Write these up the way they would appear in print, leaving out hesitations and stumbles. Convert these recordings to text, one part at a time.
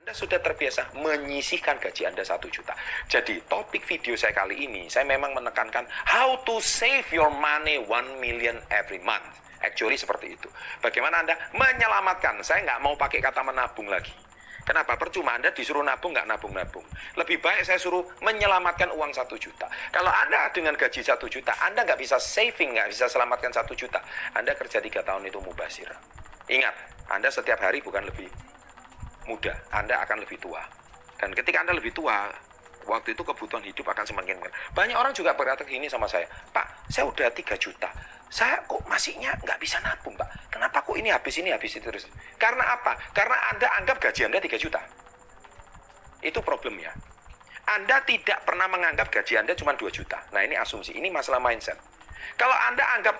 Anda sudah terbiasa menyisihkan gaji Anda 1 juta. Jadi topik video saya kali ini, saya memang menekankan how to save your money 1 million every month. Actually seperti itu. Bagaimana Anda menyelamatkan, saya nggak mau pakai kata menabung lagi. Kenapa? Percuma Anda disuruh nabung, nggak nabung-nabung. Lebih baik saya suruh menyelamatkan uang 1 juta. Kalau Anda dengan gaji 1 juta, Anda nggak bisa saving, nggak bisa selamatkan 1 juta. Anda kerja 3 tahun itu mubazir. Ingat, Anda setiap hari bukan lebih muda, Anda akan lebih tua. Dan ketika Anda lebih tua, waktu itu kebutuhan hidup akan semakin meningkat. Banyak orang juga berkata gini sama saya, Pak, saya udah 3 juta. Saya kok masihnya nggak bisa nabung, Pak. Kenapa kok ini habis itu terus? Karena apa? Karena Anda anggap gaji Anda 3 juta. Itu problemnya. Anda tidak pernah menganggap gaji Anda cuma 2 juta. Nah, ini asumsi. Ini masalah mindset. Kalau Anda anggap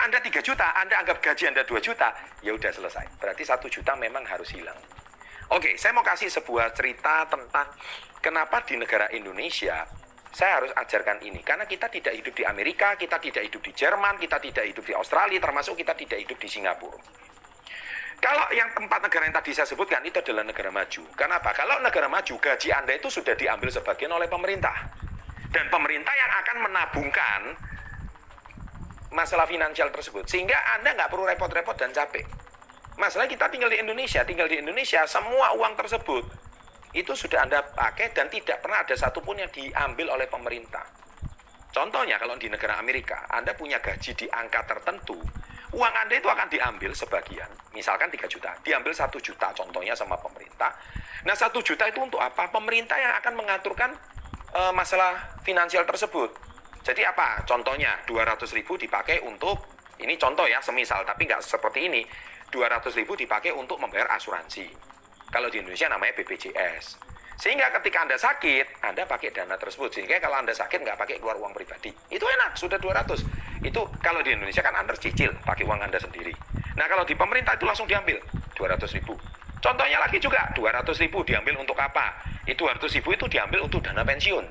Anda 3 juta, Anda anggap gaji Anda 2 juta, ya udah selesai. Berarti 1 juta memang harus hilang. Oke, saya mau kasih sebuah cerita tentang kenapa di negara Indonesia saya harus ajarkan ini. Karena kita tidak hidup di Amerika, kita tidak hidup di Jerman, kita tidak hidup di Australia, termasuk kita tidak hidup di Singapura. Kalau yang tempat negara yang tadi saya sebutkan itu adalah negara maju. Kenapa? Kalau negara maju, gaji Anda itu sudah diambil sebagian oleh pemerintah. Dan pemerintah yang akan menabungkan masalah finansial tersebut. Sehingga Anda nggak perlu repot-repot dan capek. Masalah kita tinggal di Indonesia, semua uang tersebut itu sudah Anda pakai dan tidak pernah ada satupun yang diambil oleh pemerintah. Contohnya kalau di negara Amerika, Anda punya gaji di angka tertentu, uang Anda itu akan diambil sebagian, misalkan 3 juta, diambil 1 juta contohnya sama pemerintah. Nah 1 juta itu untuk apa? Pemerintah yang akan mengaturkan masalah finansial tersebut. Jadi apa? Contohnya 200.000 dipakai untuk, ini contoh ya semisal, tapi nggak seperti ini. 200.000 dipakai untuk membayar asuransi. Kalau di Indonesia namanya BPJS. Sehingga ketika Anda sakit, Anda pakai dana tersebut. Sehingga kalau Anda sakit nggak pakai keluar uang pribadi. Itu enak, sudah 200. Itu kalau di Indonesia kan Anda cicil, pakai uang Anda sendiri. Nah kalau di pemerintah itu langsung diambil 200.000. Contohnya lagi juga 200.000 diambil untuk apa? Itu 200.000 itu diambil untuk dana pensiun.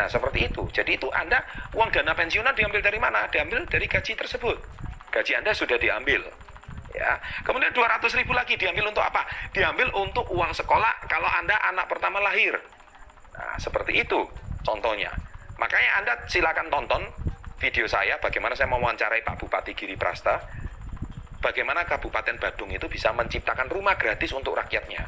Nah seperti itu. Jadi itu Anda uang dana pensiunan diambil dari mana? Diambil dari gaji tersebut. Gaji Anda sudah diambil. Ya, kemudian 200.000 lagi diambil untuk apa? Diambil untuk uang sekolah kalau Anda anak pertama lahir. Nah, seperti itu contohnya. Makanya Anda silakan tonton video saya bagaimana saya mewawancarai Pak Bupati Giri Prasta. Bagaimana Kabupaten Badung itu bisa menciptakan rumah gratis untuk rakyatnya.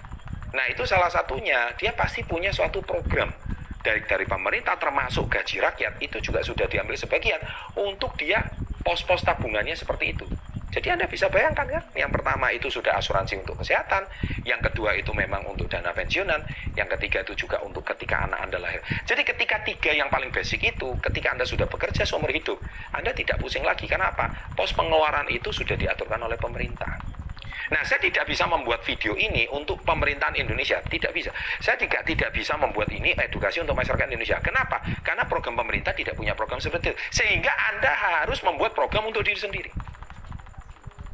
Nah, itu salah satunya, dia pasti punya suatu program dari pemerintah termasuk gaji rakyat itu juga sudah diambil sebagian untuk dia pos-pos tabungannya seperti itu. Jadi Anda bisa bayangkan kan, yang pertama itu sudah asuransi untuk kesehatan, yang kedua itu memang untuk dana pensiunan, yang ketiga itu juga untuk ketika anak Anda lahir. Jadi ketika 3 yang paling basic itu, ketika Anda sudah bekerja seumur hidup, Anda tidak pusing lagi. Karena apa? Pos pengeluaran itu sudah diaturkan oleh pemerintah. Nah, saya tidak bisa membuat video ini untuk pemerintahan Indonesia. Tidak bisa. Saya tidak bisa membuat ini edukasi untuk masyarakat Indonesia. Kenapa? Karena program pemerintah tidak punya program seperti itu. Sehingga Anda harus membuat program untuk diri sendiri.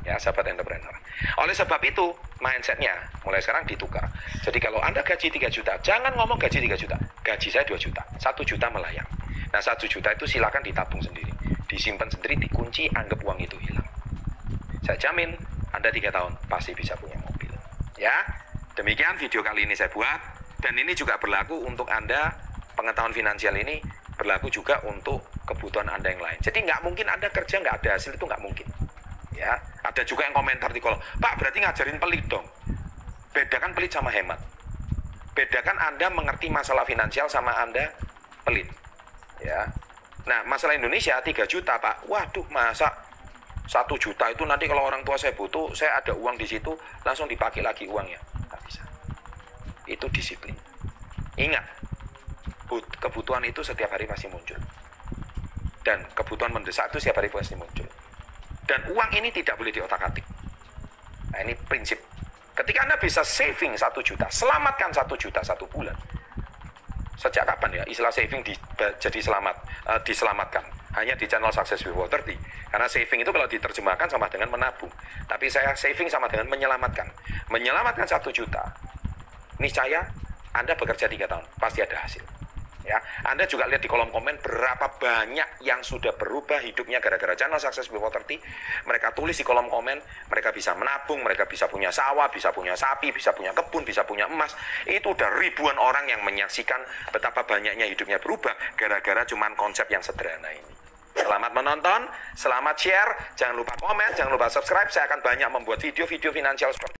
Ya, sahabat entrepreneur. Oleh sebab itu, mindsetnya mulai sekarang ditukar. Jadi kalau Anda gaji 3 juta, jangan ngomong gaji 3 juta. Gaji saya 2 juta. 1 juta melayang. Nah, 1 juta itu silakan ditabung sendiri. Disimpan sendiri, dikunci, anggap uang itu hilang. Saya jamin, Anda 3 tahun pasti bisa punya mobil. Ya, demikian video kali ini saya buat. Dan ini juga berlaku untuk Anda, pengetahuan finansial ini berlaku juga untuk kebutuhan Anda yang lain. Jadi nggak mungkin Anda kerja nggak ada hasil, itu nggak mungkin. Ya, ada juga yang komentar di kolom, Pak berarti ngajarin pelit dong. Bedakan pelit sama hemat. Bedakan Anda mengerti masalah finansial sama Anda pelit. Ya. Nah, masalah Indonesia 3 juta Pak. Waduh, masa 1 juta itu nanti kalau orang tua saya butuh, saya ada uang di situ, langsung dipakai lagi uangnya. Nggak bisa. Itu disiplin. Ingat, kebutuhan itu setiap hari pasti muncul. Dan kebutuhan mendesak itu setiap hari pasti muncul. Dan uang ini tidak boleh diotak-atik. Nah, ini prinsip. Ketika Anda bisa saving 1 juta, selamatkan 1 juta 1 bulan. Sejak kapan ya istilah saving diselamatkan? Hanya di channel Success Before 30. Karena saving itu kalau diterjemahkan sama dengan menabung. Tapi saya saving sama dengan menyelamatkan. Menyelamatkan 1 juta. Niscaya Anda bekerja 3 tahun, pasti ada hasil. Ya, Anda juga lihat di kolom komen berapa banyak yang sudah berubah hidupnya gara-gara channel Sukses Before 30. Mereka tulis di kolom komen, mereka bisa menabung, mereka bisa punya sawah, bisa punya sapi, bisa punya kebun, bisa punya emas. Itu udah ribuan orang yang menyaksikan betapa banyaknya hidupnya berubah gara-gara cuman konsep yang sederhana ini. Selamat menonton, selamat share, jangan lupa komen, jangan lupa subscribe. Saya akan banyak membuat video-video finansial seperti